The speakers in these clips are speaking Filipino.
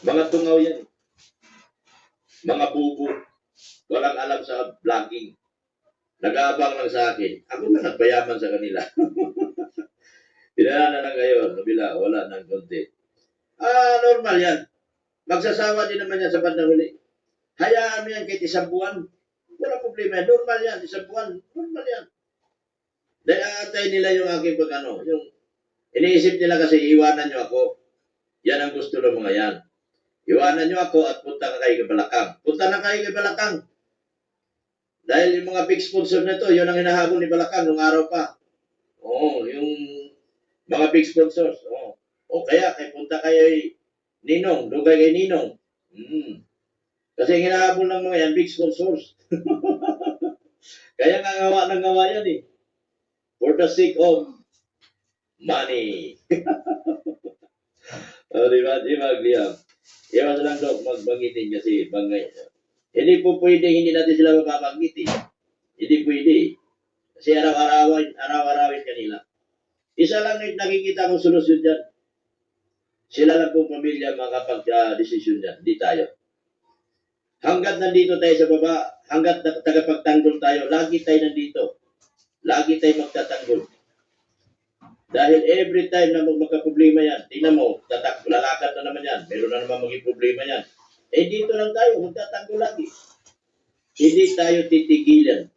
Mga tungaw yan. Mga bubo. Walang alam sa vlogging. Nag-aabang lang sa akin. Ako na nagpayaman sa kanila. Pinala na lang ngayon. Kabila, wala ng konti. Normal yan. Magsasawa din naman yan sa bandang huli. Hayaan mo yan kahit isang buwan. Wala problema yan. Normal yan. Isang buwan. Normal yan. Dahil aantay nila yung aking yung iniisip nila kasi iwanan nyo ako. Yan ang gusto ng mga yan. Iwanan nyo ako at punta ka kayo kay Balakang. Punta na kayo kay Balakang. Dahil yung mga big sponsor na ito, yun ang hinahabol ni Balakang nung araw pa. Oo, yung mga big sponsors. Oo. O kaya, punta kayo kay Ninong. Doon kayo kay Ninong. Kasi ang hinahabol ng mga yan, big sponsors. Kaya nga ngawa yan eh. For the sake of money. Diba? Liam? Iwan lang daw magbangitin kasi bangay. Hindi po pwede, hindi natin sila mapapanggit eh. Hindi pwede. Kasi araw-arawin kanila. Isa lang nakikita kong solusyon dyan. Sila lang pong pamilya makapag-desisyon dyan. Hindi tayo. Hanggat nandito tayo sa baba, hanggat tagapagtanggol tayo, lagi tayo nandito. Lagi tayo magtatanggol. Dahil every time na magkakaproblema yan, tingnan mo, lalakad na naman yan, meron na naman maging problema yan. Dito lang tayo, magtatanggol lagi. Hindi tayo titigilan.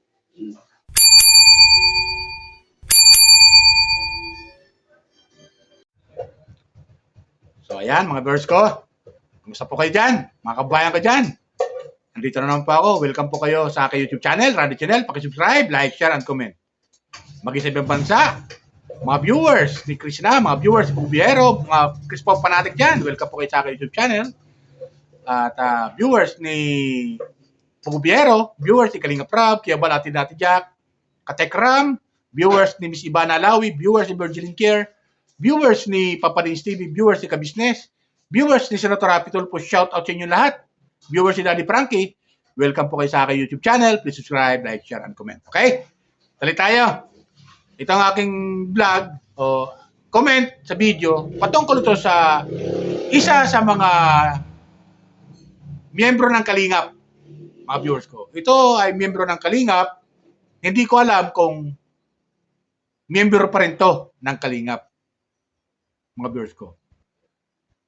So ayan mga viewers ko, kumusta po kayo dyan? Mga kabayan ko dyan. Nandito na naman po ako. Welcome po kayo sa aking YouTube channel, Radio Channel. Pakisubscribe, like, share, and comment. Mag-isa ibang bansa, mga viewers ni Chris na, mga viewers ni Pugubiero, mga Chris Pop fanatic dyan. Welcome po kayo sa aking YouTube channel. At viewers ni Pugubiero, viewers ni Kalinga Prab, Kiabal Ati Dati Jack, Katekram, viewers ni Miss Ivana Alawi, viewers ni Virgilin Care, viewers ni Papa Dins TV, viewers ni Kabisnes, viewers ni Senator Rapi Tulfo, shout out sa inyo lahat. Viewers ni Daddy Frankie, welcome po kayo sa aking YouTube channel. Please subscribe, like, share, and comment. Okay? Tali tayo. Ito ang aking vlog o comment sa video patungkol ito sa isa sa mga miyembro ng Kalingap, mga viewers ko. Ito ay miyembro ng Kalingap. Hindi ko alam kung miyembro pa rin to ng Kalingap, mga viewers ko.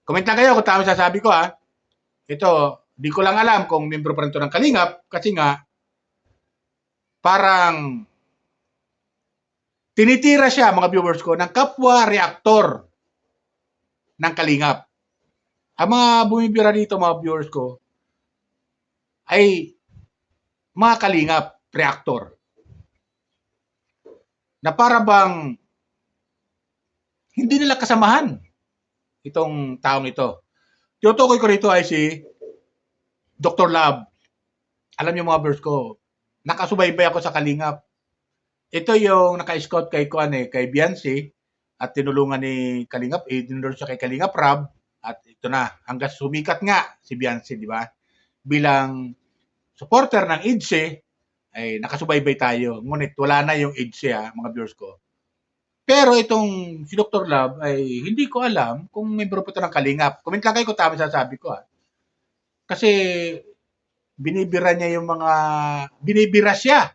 Comment lang kayo kung tama sasabi ko ha. Ito, di ko lang alam kung miyembro pa rin to ng Kalingap kasi nga parang tinitira siya, mga viewers ko, ng kapwa reaktor ng Kalingap. Ang mga bumibira dito, mga viewers ko, ay mga Kalingap reaktor. Na para bang hindi nila kasamahan itong taong ito. Tinutukoy ko rito ay si Dr. Love. Alam niyo mga viewers ko, nakasubaybay ako sa Kalingap. Ito yung naka-scout kay Biancy at tinulungan ni Kalingap, dinulungan siya kay Kalingap Rab at ito na, hanggang sumikat nga si Biancy, di ba? Bilang supporter ng EDSE, ay nakasubaybay tayo. Ngunit wala na yung EDSE mga viewers ko. Pero itong si Dr. Love ay hindi ko alam kung membro po ito ng Kalingap. Comment lang kayo kung tama sasabi ko Kasi binibira siya.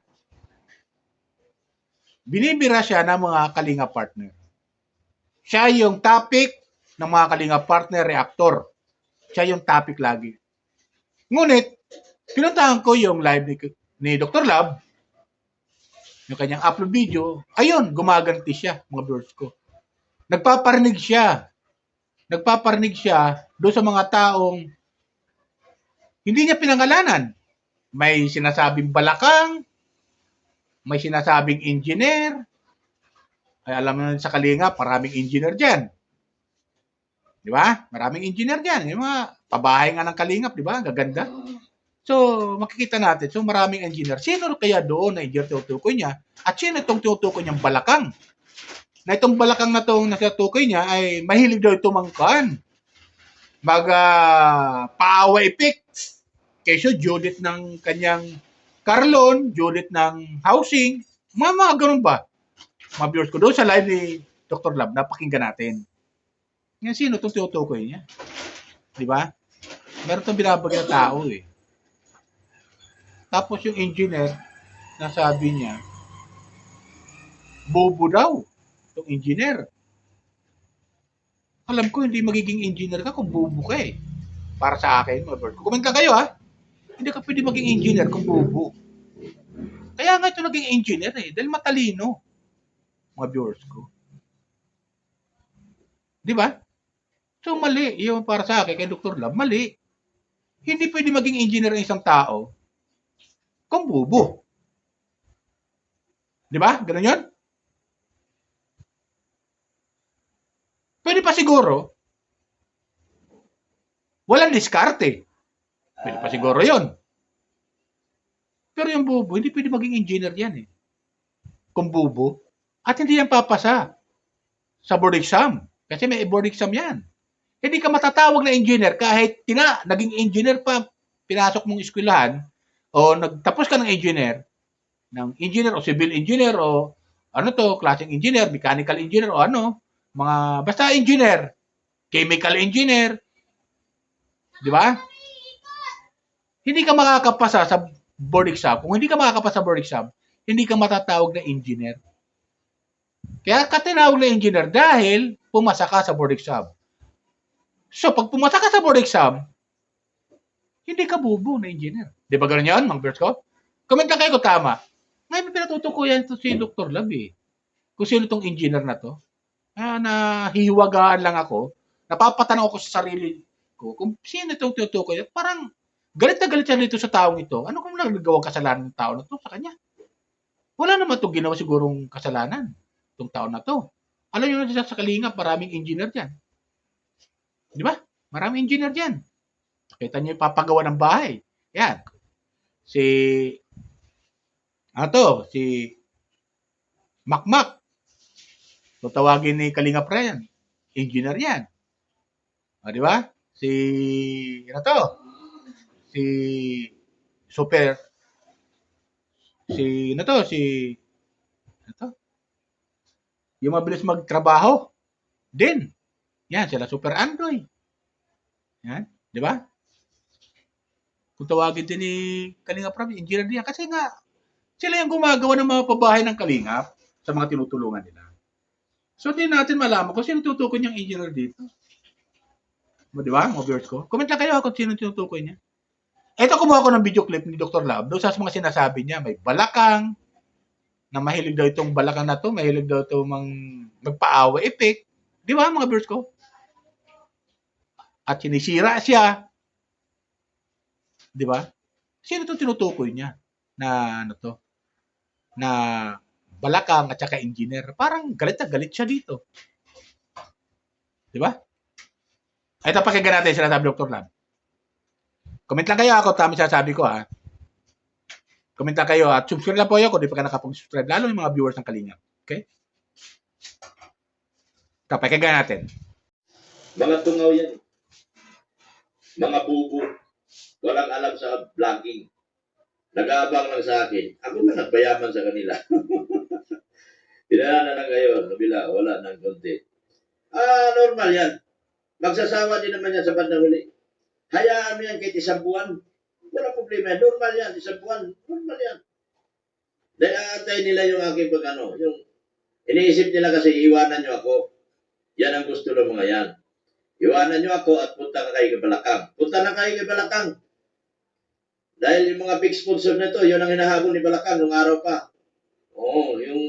Binibira siya ng mga Kalingap partner. Siya yung topic ng mga Kalingap partner reactor. Siya yung topic lagi. Ngunit, pinuntahan ko yung live ni Dr. Love, yung kanyang upload video, ayun, gumaganti siya, mga viewers ko. Nagpaparinig siya doon sa mga taong hindi niya pinangalanan. May sinasabing Balakang, may sinasabing engineer. Ay, alam mo sa Kalingap, maraming engineer dyan. Di ba? Maraming engineer dyan. Yung mga pabahay nga ng Kalingap, di ba? Gaganda. So, makikita natin. So, maraming engineer. Sino kaya doon na engineer tinutukoy niya? At sino itong tinutukoy niyang Balakang? Na itong Balakang na itong natutukoy niya ay mahilig daw tumangkan. Paawa epic. Kesyo, Judith ng kanyang Carlon, Judith ng housing. Mga ganun ba? Mga viewers ko doon sa live ni Dr. Love, napakinggan natin. Yan, sino itong tinutukoy niya? Di ba? Meron itong binabagay na tao eh. Tapos yung engineer, nasabi niya, bobo daw itong engineer. Alam ko hindi magiging engineer ka kung bobo ka eh. Para sa akin, mga bird ko. Comment lang kayo ha. Hindi ka pwede maging engineer kung bobo. Kaya nga ito naging engineer eh. Dahil matalino. Mga viewers ko. Di ba? So mali. Yung para sa akin, kay Dr. Love, mali. Hindi pwede maging engineer ang isang tao kung bobo. Di ba? Ganun yun? Pwede pa siguro, walang diskarte. Pwede pa siguro yun. Pero yung bobo, hindi pwede maging engineer yan eh. Kung bobo. At hindi yan papasa sa board exam. Kasi may board exam yan. Hindi ka matatawag na engineer kahit naging engineer pa, pinasok mong eskwelahan, o nagtapos ka ng engineer o civil engineer o ano to, klaseng engineer, mechanical engineer o ano, basta engineer, chemical engineer, di ba? Hindi ka makakapasa sa board exam. Kung hindi ka makakapasa sa board exam, hindi ka matatawag na engineer. Kaya ka tinawag na engineer dahil pumasa ka sa board exam. So, pag pumasa ka sa board exam, hindi ka bubo na engineer. Di ba ganun yan, mga birds ko? Comment lang kayo kung tama. Ngayon, pinatutukuyan ito si Dr. Love eh. Kung sino itong engineer na to. Nahihiwagaan lang ako. Napapatanaw ako sa sarili ko. Kung sino itong tinutukoy. Parang galit na galit siya dito sa taong ito. Ano kung nagawang kasalanan ng tao na to sa kanya? Wala naman itong ginawa sigurong kasalanan. Itong tao na to. Alam nyo na sa Kalingap, maraming engineer dyan. Di ba? Maraming engineer dyan. Kita nyo yung papagawa ng bahay. Yan. Si Makmak. So, tawagin ni Kalingap yan. Engineer yan. O, di ba? Si yung mabilis magtrabaho. Din. Yan, sila Super Android. Yan. Di ba? Kung tawagin din ni Kalingap Rab, engineer din yan. Kasi nga, sila yung gumagawa ng mga pabahay ng Kalingap sa mga tinutulungan nila. So, hindi natin malaman kung sino tutukoy niyang engineer dito. Di ba, mga viewers ko? Comment lang kayo kung sino tinutukoy niya. Ito, kumuha ko ng video clip ni Dr. Love. Doon sa mga sinasabi niya, may balakang, na mahilig daw itong balakang na to, mahilig daw itong magpaawa effect. Di ba, mga viewers ko? At sinisira siya. Di ba? Sino itong tinutukoy niya? Na balakang at saka engineer. Parang galit na galit siya dito. Di ba? Ito, pakinggan natin sila sabi Dr. Lab. Comment lang kayo ako, tama sasabi ko ha. Comment lang kayo at subscribe lang po kayo kung di pa ka nakapag-subscribe. Lalo yung mga viewers ng Kalingap. Okay? Ito, pakinggan natin. Mga tungaw yan. Mga bubo. Walang alam sa vlogging. Nag-aabang lang sa akin. Ako na nagpayaman sa kanila. Pinala na lang kayo. Nabila, wala nang konti. Normal yan. Magsasawa din naman yan sa bandang huli. Hayaan mo yan kahit isang buwan. Wala problema yan. Normal yan. Isang buwan. Normal yan. Dahil aantay nila yung aking yung iniisip nila kasi iwanan nyo ako. Yan ang gusto ng mga yan. Iwanan nyo ako at punta ka kayo kay Balakang. Punta na kayo kay Balakang. Dahil yung mga big sponsor na to, yun ang hinahabol ni Balakang nung araw pa. Oo, yung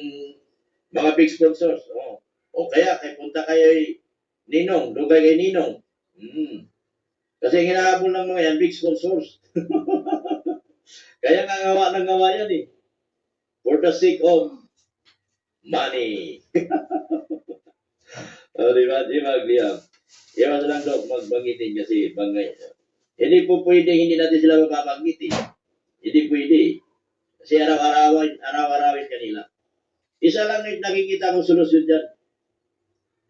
mga big sponsors. Oo. O kaya, punta kayo kay Ninong. Dugay kay Ninong. Kasi hinahabol ng mga yan, big sponsors. Kaya nga ngawa yan eh. For the sake of money. Diba? Liam? Iwan na lang daw magbangitin kasi bangay. Hindi po pwede, hindi natin sila mapapanggitin. Hindi pwede. Kasi araw-arawin kanila. Isa lang nakikita kong solusyon dyan.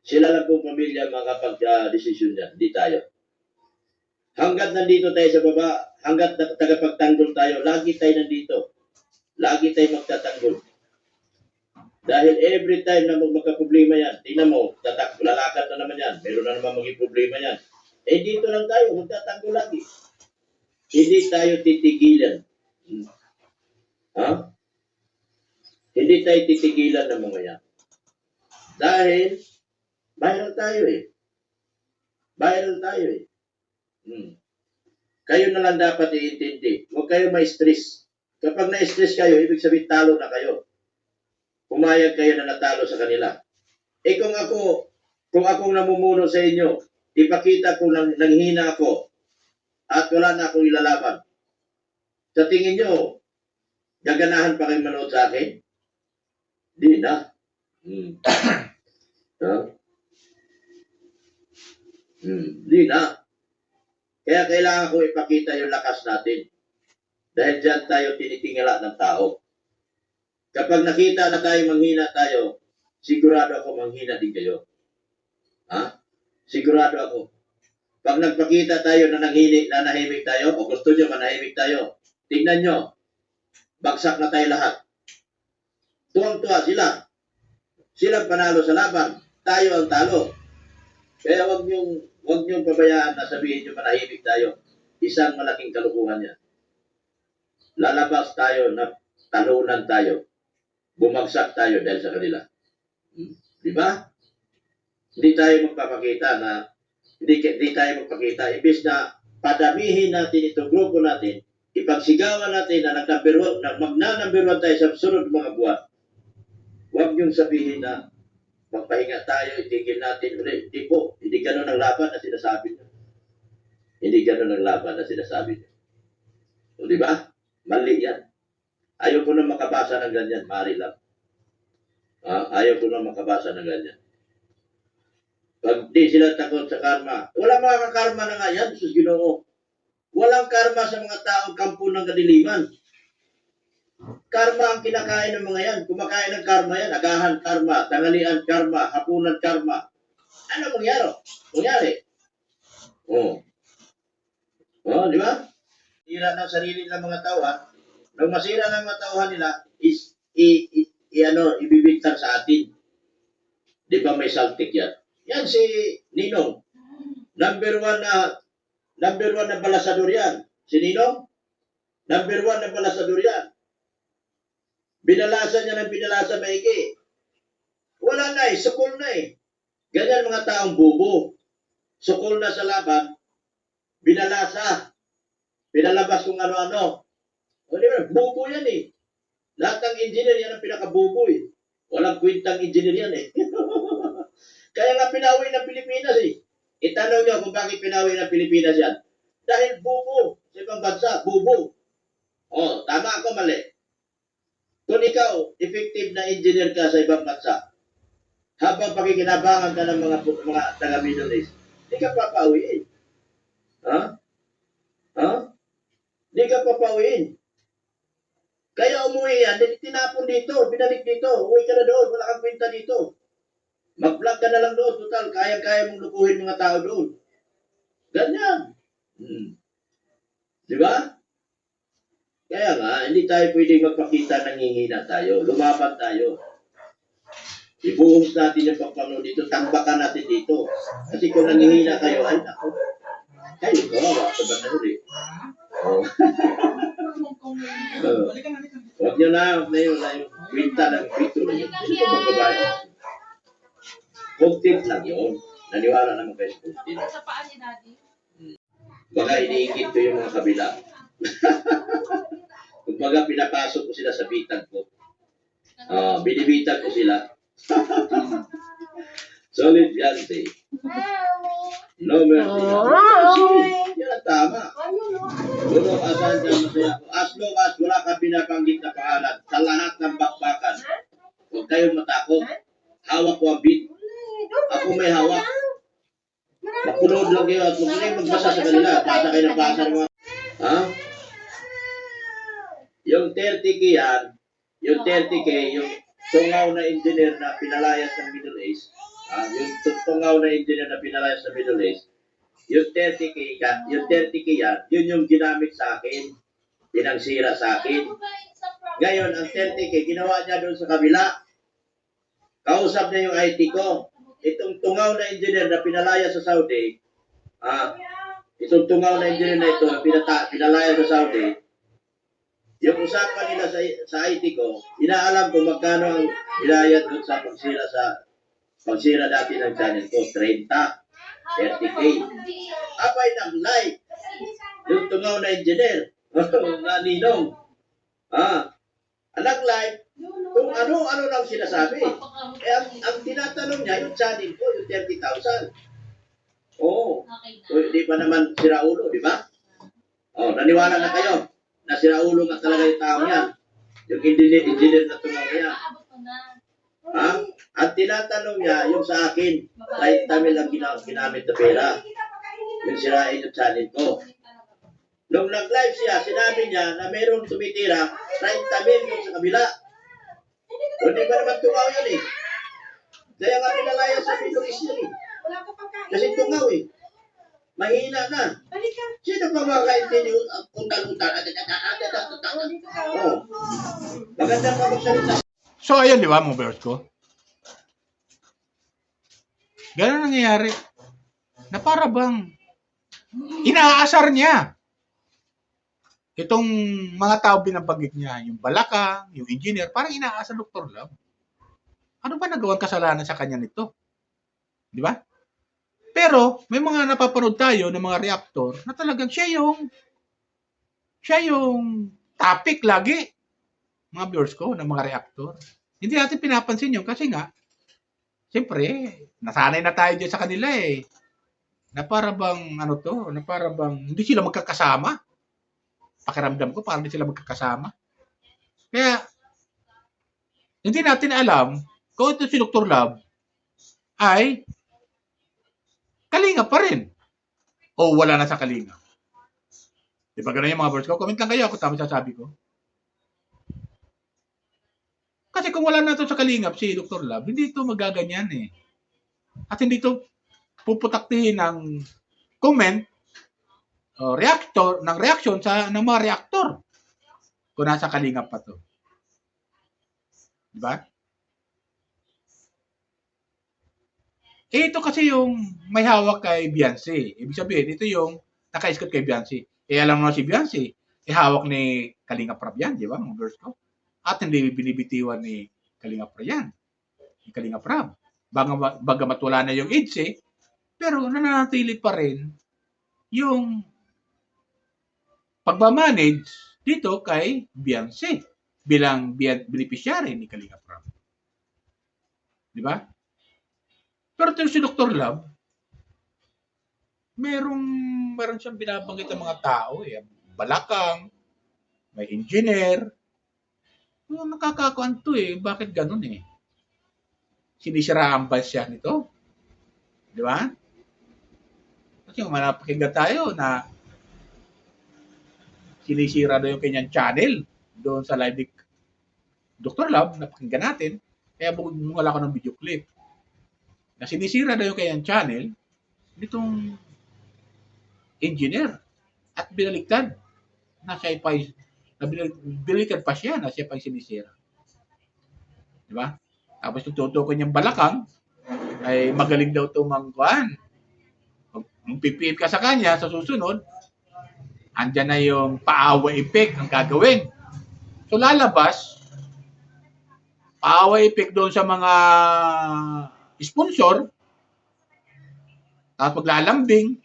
Sila lang po pamilya makapag-desisyon dyan. Hindi tayo. Hanggat nandito tayo sa baba, hanggat tagapagtanggol tayo, lagi tayo nandito. Lagi tayo magtatanggol. Dahil every time na magkakaproblema yan, tingnan mo, lalakad na naman yan, meron na naman maging problema yan. Eh, dito lang tayo, magtatanggol lagi. Hindi tayo titigilan. Ha? Hindi tayo titigilan ng mga yan. Dahil, viral tayo eh. Viral tayo eh. Kayo na lang dapat iintindi. Huwag kayo ma-stress. Kapag na-stress kayo, ibig sabihin talo na kayo. Pumayag kayo na natalo sa kanila. Eh kung akong namumuno sa inyo, ipakita ko lang nanghina ako at wala na akong ilalaban. Sa tingin nyo, gaganahan pa kayo manood sa akin? Di na. Di na. Kaya kailangan ko ipakita yung lakas natin. Dahil dyan tayo tinitingala ng tao. Kapag nakita na tayo manghina tayo, sigurado ako manghina din kayo. Ha? Sigurado ako. Pag nagpakita tayo na nanahimik tayo, o gusto nyo manahimik tayo, tingnan nyo, bagsak na tayo lahat. Tuwang-tuwa sila. Sila panalo sa laban. Tayo ang talo. Kaya wag niyong pabayaan na sabihin nyo manahimik tayo. Isang malaking kalukuhan yan. Lalabas tayo na talunan tayo. Bumagsak tayo dahil sa kanila. Di ba? Hindi tayo magpapakita na hindi tayo magpakita. Ibig na padamihin natin itong grupo natin, ipagsigawan natin na magna-number one tayo sa sunod mga buwan. Huwag niyong sabihin na magpahinga tayo, itigil natin ulit. Hindi po, hindi ganun ang laban na sinasabi niyo. Hindi ganun ang laban na sinasabi niyo. O di ba? Mali yan. Ayaw ko na makabasa ng ganyan, mari lang. Ayaw ko na makabasa ng ganyan. Pag di sila takot sa karma, wala mga karma na nga yan, Sus Ginoo. Walang karma sa mga taong kampo ng kadiliman. Karma ang kinakain ng mga yan. Kumakain ng karma yan. Agahan karma, tanghalian karma, hapunan karma. Ano mangyari? Di ba? Sira ng sarili ng mga tao, ha? Nang masira ng mga tauhan nila, ibibigtan sa atin. Di ba may saltik yan? Yan si Ninong. Number one na balasador yan. Si Ninong, number one na balasador yan. Binalasa niya ng binalasa maigi. Wala na eh, sukol na eh. Ganyan mga taong bubo. Sukol na sa laban, binalasa. Pinalabas kung ano-ano. O di ba, bubo yan eh. Lahat ng engineer yan ang pinakabubo eh. Walang kwintang engineer yan eh. Kaya nga pinawi ng Pilipinas eh. Itanong nyo kung bakit pinawi ng Pilipinas yan. Dahil bubo. Sa ibang bansa, bubo. Tama ako, mali. Kung ikaw, effective na engineer ka sa ibang bansa, habang pakikinabangan ka ng mga taga-Middle East, hindi ka papawiin. Hindi ka papawiin. Kaya umuwi yan, tinapon dito, binalik dito, uwi ka na doon, wala kang kwenta dito. Mag-vlog ka na lang doon, total, kaya-kaya mong lukuhin mga tao doon. Ganyan. Di ba? Kaya nga, hindi tayo pwede magpakita ng hihina tayo. Lumaban tayo. Ibuhos natin yung pagpano dito, tambakan natin dito. Kasi kung nanghihina kayo, ay naku, kayo kawawa sa banda huli. Huwag nyo na yung kwenta ng pito na yun. Sino po magbabayo? Content lang yun. Naniwala naman kayo sa content. Baga iniikit ko yung mga kabila. Kumbaga pinapasok ko sila sa bitag ko. Binibitag ko sila. Solid fiancé. No mercy. Yan ang tama. Tulong asan dyan masaya ko. As long as wala ka pinapanggit na pangalan sa lahat ng bakbakan, huwag kayong matakot. Hawak ko ang beat. Ako may hawak. Mapunod lang kayo at huwag kayong magbasa sa kanila. Basa kayo ng basa ng mga... Yung 30K yan, yung 30K, yung tungaw na engineer na pinalayas ng Middle East, yung tungaw na engineer na pinalayas ng Middle East, yung 30K yan, yun yung ginamit sa akin, pinangsira sa akin. Ngayon, ang 30K, ginawa niya doon sa kabila. Kausap niya yung IT ko. Itong tungaw na engineer na pinalayas sa Saudi, Itong tungaw na engineer na ito na pinalaya sa Saudi, yung usapan nila sa IT ko, inaalam ko magkano ang ilayad doon sa pagsira dati ng channel ko, 30K. Abay ng live. Yung tungaw na engineer, na ninong. Anak live, kung ano lang sinasabi. Ang tinatanong niya, yung channel ko, yung 30,000. Oo. Di ba naman sira ulo, di ba? Naniwala na kayo na sira ulo nga talaga yung tao niya. Yung engineer na tungaw niya. At tinatanong niya yung sa akin, 30 mil ang ginamit na pera. Yung sirain yung channel ko. Nung nag-live siya, sinabi niya na mayroong tumitira 30 mil yung sa kabila. Hindi ba naman tungaw yan eh? Kaya nga pinalaya sa Middle East yan eh. Kasi tungaw eh. Mahina na. Sino pa makakaintindi ang utang-utang? Maganda pa magsalita. So, ayun, di ba, mga viewers ko? Ganun nangyayari. Na para bang inaasar niya itong mga tao binabagit niya, yung balakang, yung engineer, parang inaasar Dr. Love. Ano ba nagawang kasalanan sa kanya nito? Di ba? Pero, may mga napapanood tayo ng mga reactor na talagang siya yung topic lagi, mga viewers ko, ng mga reactor. Hindi natin pinapansin yun kasi nga, siyempre, nasanay na tayo dyan sa kanila eh. Na para bang, na para bang, hindi sila magkakasama. Pakiramdam ko, parang hindi sila magkakasama. Kaya, hindi natin alam kung ito si Dr. Love ay Kalinga pa rin. O wala na sa Kalinga. Di ba ganun yung mga viewers ko? Comment lang kayo kung tama sasabi ko. Kasi kung wala na ito sa Kalingap, si Dr. Love, hindi ito magaganyan eh. At hindi ito puputaktihin ng comment o reaction ng mga reactor kung nasa Kalingap pa to. Di ba? Ito kasi yung may hawak kay Beyonce. Ibig sabihin, ito yung naka-escort kay Beyonce. Alam mo si Beyonce, hawak ni Kalingap Rab yan, di ba, mga verse ko? At hindi binibitiwan ni Kalingap Rab yan. Ni Kalingap Rab. Bagamat wala na yung age pero nananatili pa rin yung pagmamanage dito kay Beyonce bilang beneficiary ni Kalingap Rab. Di ba? Pero ito si Dr. Love, meron siyang binabanggit ng mga tao eh. Balakang, may engineer. Nakakakuan to eh. Bakit ganun eh? Sinisiraan ba siya nito? Di ba? Kasi kung manapakinggan tayo na sinisira daw yung kanyang channel doon sa live ni Dr. Love, napakinggan natin. Kaya wala ko ng video clip. Na sinisira daw yung kanyang channel nitong engineer at binaliktad na siya binaliktad pa siya na siya pa sinisira. Di ba? Tapos tututukoy niyang balakang ay magaling daw tumangkuan. Kung pipihit ka sa kanya sa susunod, andyan na yung paawa effect ang gagawin. So lalabas, paawa effect doon sa mga sponsor, tapos paglalambing,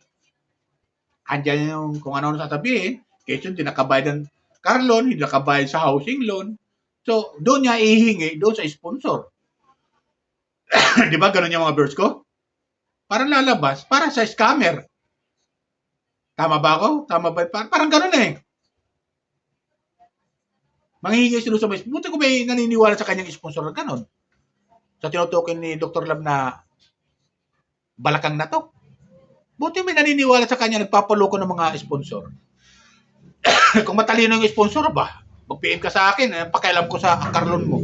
andyan yung kung ano sasabihin, kasi hindi nakabayad ng car loan, hindi nakabayad sa housing loan. So, doon niya ihingi, doon sa sponsor. Di ba, ganun yung mga viewers ko? Parang lalabas, para sa scammer. Tama ba ako? Tama ba? Parang ganun eh. Manghihingi sila sa mga, buti ko may naniniwala sa kanyang sponsor na ganun. Sa tinutukin ni Dr. Love na balakang na to. Buti may naniniwala sa kanya, nagpapaloko ng mga sponsor. Kung matalino yung sponsor ba, mag-PM ka sa akin, pakialam ko sa car loan mo.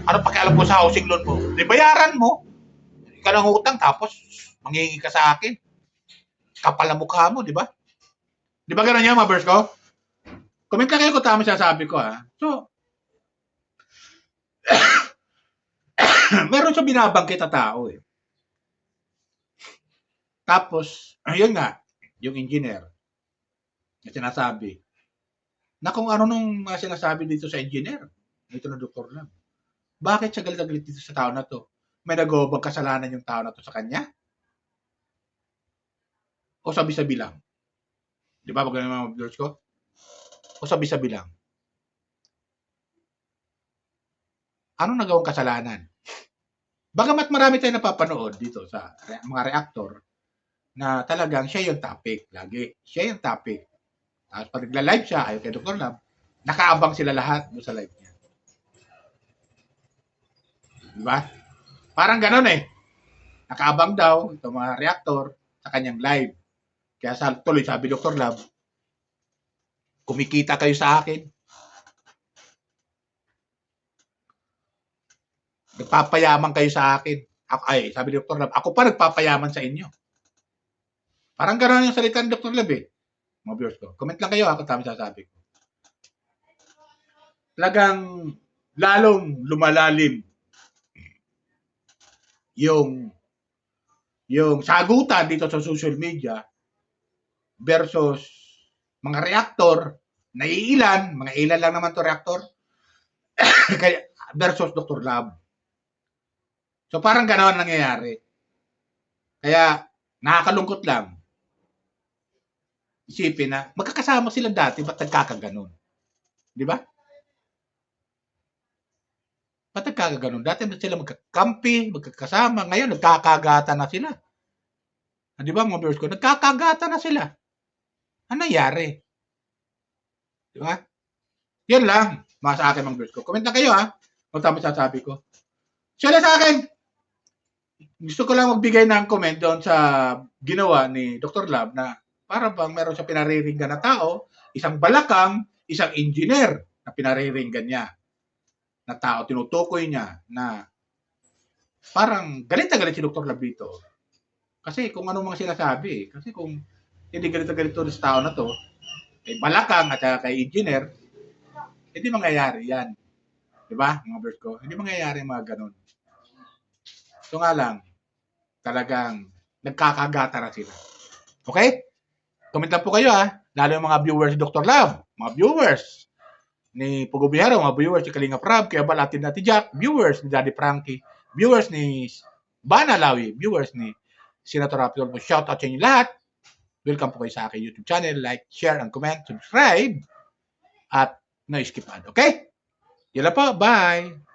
Ano pakialam ko sa housing loan mo? Di bayaran mo. Ikaw lang utang, tapos manghihingi ka sa akin. Kapal ang mukha mo, di ba? Di ba gano'n yan, mga verse ko? Comment lang kayo kung tama sasabi ko, ha? So, meron siya binabangkit na tao, eh. Tapos, ayun nga, yung engineer, na sinasabi, na kung ano nung sinasabi dito sa engineer, dito na Dr. Lab. Bakit siya galit na galit dito sa tao na to? May nag-oobang kasalanan yung tao na to sa kanya? O sabi-sabi lang? Di ba? Pag ganun mga viewers ko? O sabi-sabi lang? Anong nagawang kasalanan? Bagamat marami tayong napapanood dito sa mga reactor na talagang siya yung topic lagi. Siya yung topic. Tapos pag nagla-live siya, ayaw kay Dr. Lab, nakaabang sila lahat doon sa live niya. Diba? Parang ganun eh. Nakaabang daw itong mga reactor sa kanyang live. Kaya tuloy sabi Dr. Lab, kumikita kayo sa akin. Nagpapayaman kayo sa akin. Sabi ni Dr. Lab, ako pa nagpapayaman sa inyo. Parang gano'n yung salita ni Dr. Lab eh. Mga viewers ko. Comment lang kayo kung tama sasabi ko. Talagang lalong lumalalim yung sagutan dito sa social media versus mga reactor na mga ilan lang naman to reactor versus Dr. Lab. So parang gano'n nangyayari. Kaya nakakalungkot lang. Isipin na magkakasama sila dati, ba't nagkakaganon? Di ba? Ba't nagkakaganon? Dati sila magkakampi, magkakasama. Ngayon, nagkakagata na sila. Di ba mga viewers ko? Nagkakagata na sila. Ano nangyari? Di ba? Yan lang. Mga sa akin mga viewers ko. Comment lang kayo ha. Kung tama sasabi ko. Sila sa akin. Gusto ko lang magbigay ng comment doon sa ginawa ni Dr. Lab na para bang meron siya pinariringgan na tao, isang balakang, isang engineer na pinariringgan niya na tao, tinutukoy niya na parang galit na galit si Dr. Lab dito. Kasi kung ano mga sinasabi, kasi kung hindi galit na galit sa tao na to, kay balakang at kay engineer, hindi mangyayari yan. Diba, mga viewers ko? Hindi mangyayari mga ganun. So nga lang, talagang nagkakagata na sila. Okay? Comment lang po kayo ha. Lalo yung mga viewers ni Dr. Lab, mga viewers ni Pugo Biharo, mga viewers ni Kalinga Prab, kaya ba Latin Nati Jack, viewers ni Daddy Frankie, viewers ni Bana Lawi, viewers ni Senator Rapi Tulfo. Shout out sa inyo lahat. Welcome po kayo sa aking YouTube channel. Like, share, and comment, subscribe, at no skip ad. Okay? Yan lang po. Bye!